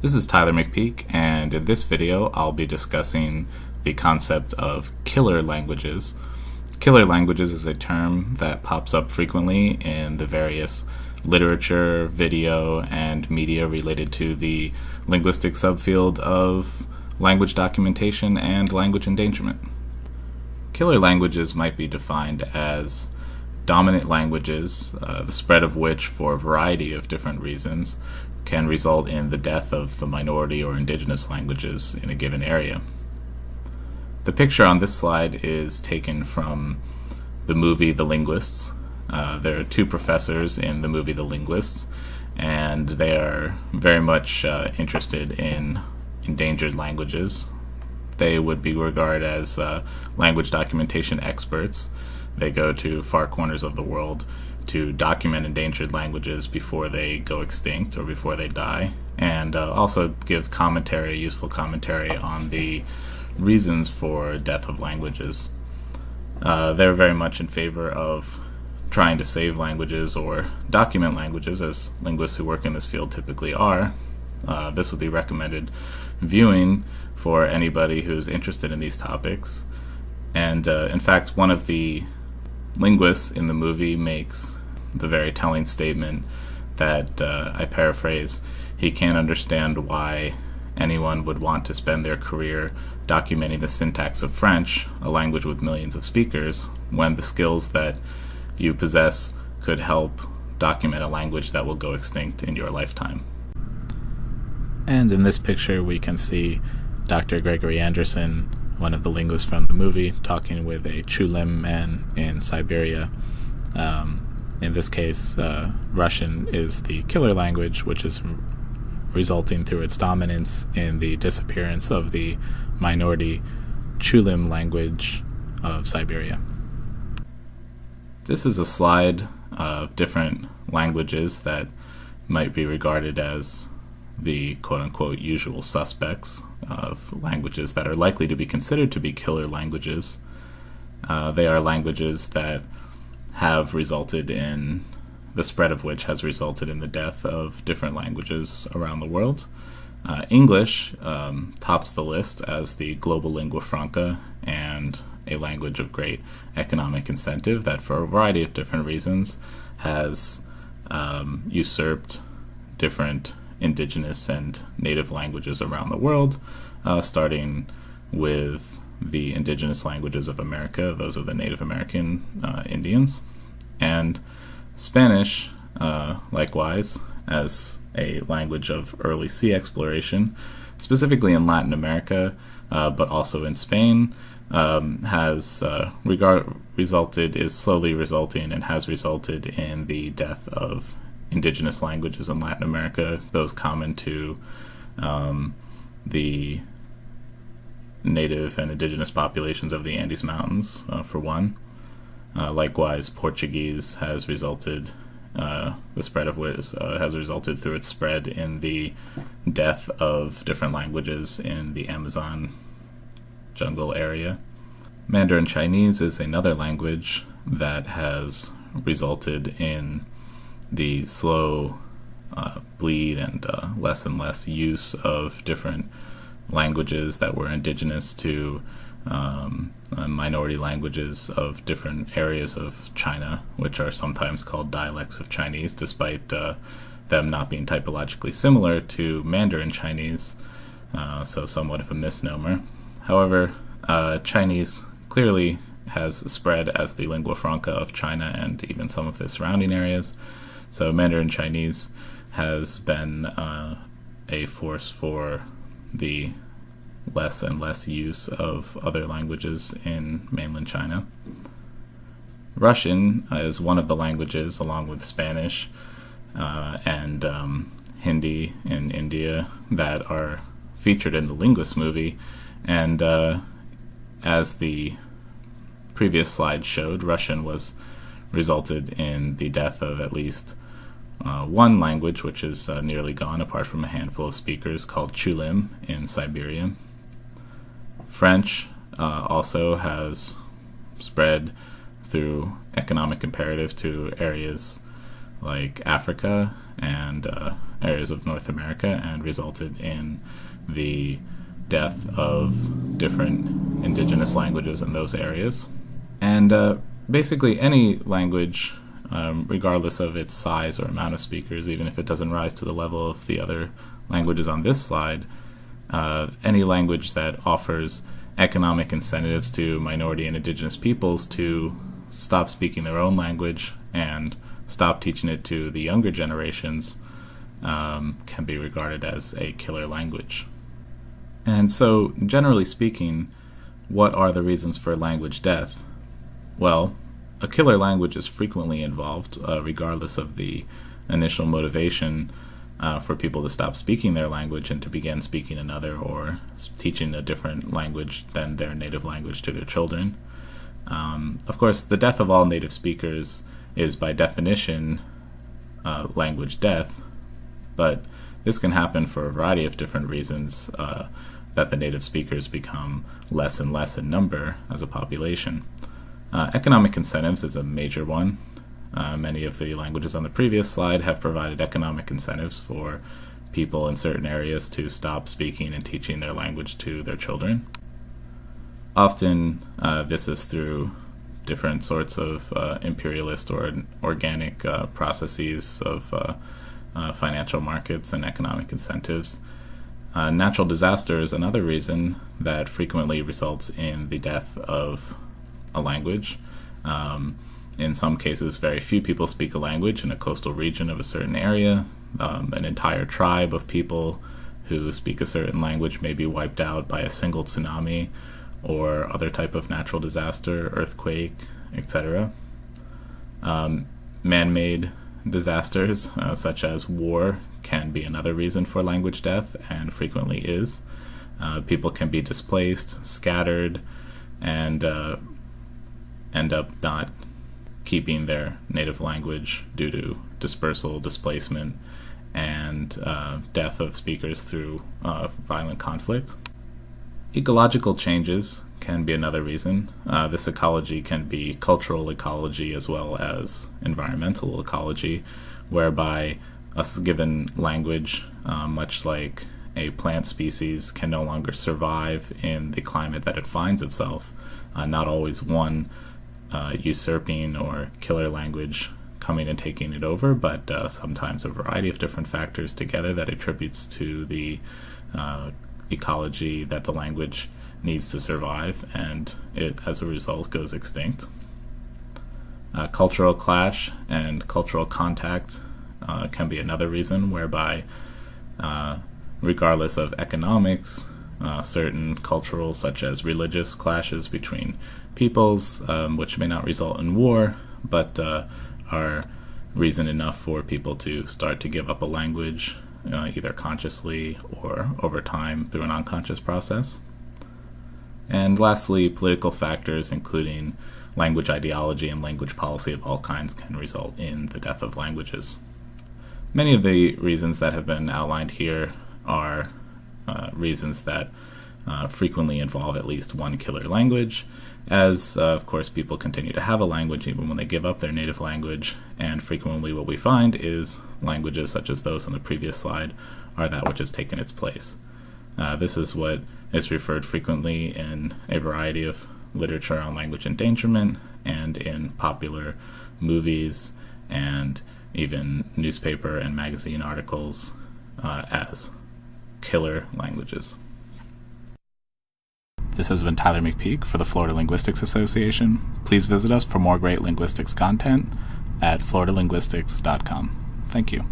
This is Tyler McPeek, and in this video I'll be discussing the concept of killer languages. Killer languages is a term that pops up frequently in the various literature, video, and media related to the linguistic subfield of language documentation and language endangerment. Killer languages might be defined as dominant languages, the spread of which, for a variety of different reasons, can result in the death of the minority or indigenous languages in a given area. The picture on this slide is taken from the movie The Linguists. There are two professors in the movie The Linguists, and they are very much interested in endangered languages. They would be regarded as language documentation experts. They go to far corners of the world to document endangered languages before they go extinct or before they die, and also give commentary, useful commentary on the reasons for death of languages. They're very much in favor of trying to save languages or document languages, as linguists who work in this field typically are. This would be recommended viewing for anybody who's interested in these topics. And in fact, one of the linguists in the movie makes the very telling statement that, I paraphrase, he can't understand why anyone would want to spend their career documenting the syntax of French, a language with millions of speakers, when the skills that you possess could help document a language that will go extinct in your lifetime. And in this picture we can see Dr. Gregory Anderson, one of the linguists from the movie, talking with a Chulim man in Siberia. In this case, Russian is the killer language, which is resulting through its dominance in the disappearance of the minority Chulim language of Siberia. This is a slide of different languages that might be regarded as the quote-unquote usual suspects of languages that are likely to be considered to be killer languages. They are languages that have resulted in, the spread of which has resulted in the death of different languages around the world. English tops the list as the global lingua franca and a language of great economic incentive that, for a variety of different reasons, has usurped different indigenous and native languages around the world, starting with the indigenous languages of America, those of the Native American Indians, and Spanish, likewise, as a language of early sea exploration, specifically in Latin America, but also in Spain, has is slowly resulting and has resulted in the death of indigenous languages in Latin America, those common to the native and indigenous populations of the Andes Mountains, for one. Likewise, Portuguese has resulted, the spread of which has resulted through its spread in the death of different languages in the Amazon jungle area. Mandarin Chinese is another language that has resulted in the slow bleed and less use of different languages that were indigenous to minority languages of different areas of China, which are sometimes called dialects of Chinese, despite them not being typologically similar to Mandarin Chinese, so somewhat of a misnomer. However, Chinese clearly has spread as the lingua franca of China and even some of the surrounding areas. So Mandarin Chinese has been a force for the less and less use of other languages in mainland China. Russian is one of the languages, along with Spanish and Hindi in India, that are featured in the Linguist movie. And as the previous slide showed, Russian resulted in the death of at least one language, which is nearly gone, apart from a handful of speakers, called Chulim in Siberia. French also has spread through economic imperative to areas like Africa and areas of North America, and resulted in the death of different indigenous languages in those areas. And basically any language, regardless of its size or amount of speakers, even if it doesn't rise to the level of the other languages on this slide, any language that offers economic incentives to minority and indigenous peoples to stop speaking their own language and stop teaching it to the younger generations can be regarded as a killer language. And so, generally speaking, what are the reasons for language death? Well, a killer language is frequently involved, regardless of the initial motivation for people to stop speaking their language and to begin speaking another or teaching a different language than their native language to their children. Of course, the death of all native speakers is by definition language death, but this can happen for a variety of different reasons, that the native speakers become less and less in number as a population. Economic incentives is a major one. Many of the languages on the previous slide have provided economic incentives for people in certain areas to stop speaking and teaching their language to their children. Often this is through different sorts of imperialist or organic processes of financial markets and economic incentives. Natural disaster is another reason that frequently results in the death of a language. In some cases, very few people speak a language in a coastal region of a certain area. An entire tribe of people who speak a certain language may be wiped out by a single tsunami or other type of natural disaster, earthquake, etc. Man-made disasters, such as war, can be another reason for language death, and frequently is. People can be displaced, scattered, and end up not keeping their native language due to dispersal, displacement, and death of speakers through violent conflict. Ecological changes can be another reason. This ecology can be cultural ecology as well as environmental ecology, whereby a given language, much like a plant species, can no longer survive in the climate that it finds itself. Not always one usurping or killer language coming and taking it over, but sometimes a variety of different factors together that attributes to the ecology that the language needs to survive, and it as a result goes extinct. Cultural clash and cultural contact can be another reason, whereby regardless of economics, certain cultural, such as religious clashes between peoples, which may not result in war, but are reason enough for people to start to give up a language, either consciously or over time through an unconscious process. And lastly, political factors, including language ideology and language policy of all kinds, can result in the death of languages. Many of the reasons that have been outlined here are reasons that frequently involve at least one killer language, as of course people continue to have a language even when they give up their native language, and frequently what we find is languages such as those on the previous slide are that which has taken its place. This is what is referred frequently in a variety of literature on language endangerment and in popular movies and even newspaper and magazine articles as killer languages. This has been Tyler McPeek for the Florida Linguistics Association. Please visit us for more great linguistics content at floridalinguistics.com. Thank you.